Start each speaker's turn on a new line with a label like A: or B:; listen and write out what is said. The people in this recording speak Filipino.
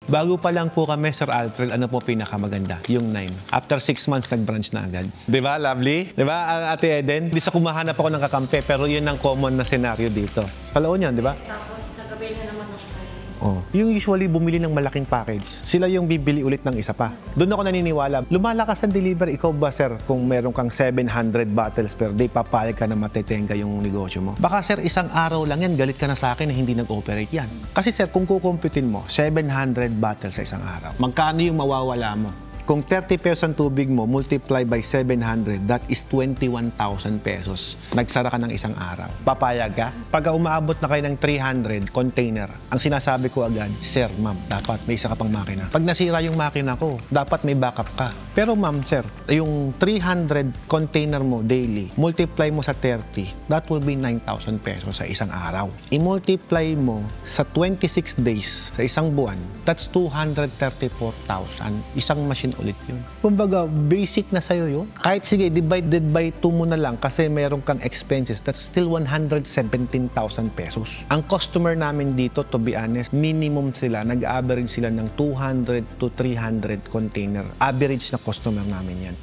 A: Bago pa lang po kami, Sir Alfred, ano po pinakamaganda? Yung 9. After 6 months, nag-branch na agad. Di ba, lovely? Di ba, Ate Eden? Di sa kumahanap ako ng kakampi, pero yun ang common na scenario dito. Palaon yan, di ba?
B: Tapos, nagabili na naman ako kayo.
A: Oh. Yung usually bumili ng malaking package, sila yung bibili ulit ng isa pa. Doon ako naniniwala. Lumalakas ang delivery. Ikaw ba, sir, kung meron kang 700 bottles per day, papayag ka na matetenga yung negosyo mo? Baka, sir, isang araw lang yan, galit ka na sa akin na hindi nag-operate yan. Kasi, sir, kung kukumputin mo, 700 bottles sa isang araw, magkano yung mawawala mo? Kung 30 pesos ang tubig mo, multiply by 700, that is 21,000 pesos. Nagsara ka ng isang araw. Papayag ka? Pag umaabot na kayo ng 300 container, ang sinasabi ko agad, sir, ma'am, dapat may isa ka pang makina. Pag nasira yung makina ko, dapat may backup ka. Pero ma'am, sir, yung 300 container mo daily, multiply mo sa 30, that will be 9,000 pesos sa isang araw. I-multiply mo sa 26 days, sa isang buwan, that's 234,000. Isang machine ulit yun. Kumbaga, basic na sa'yo yun. Kahit sige, divided by 2 mo na lang kasi meron kang expenses, that's still 117,000 pesos. Ang customer namin dito, to be honest, minimum sila, nag-average sila ng 200 to 300 container. Average na customer namin yan.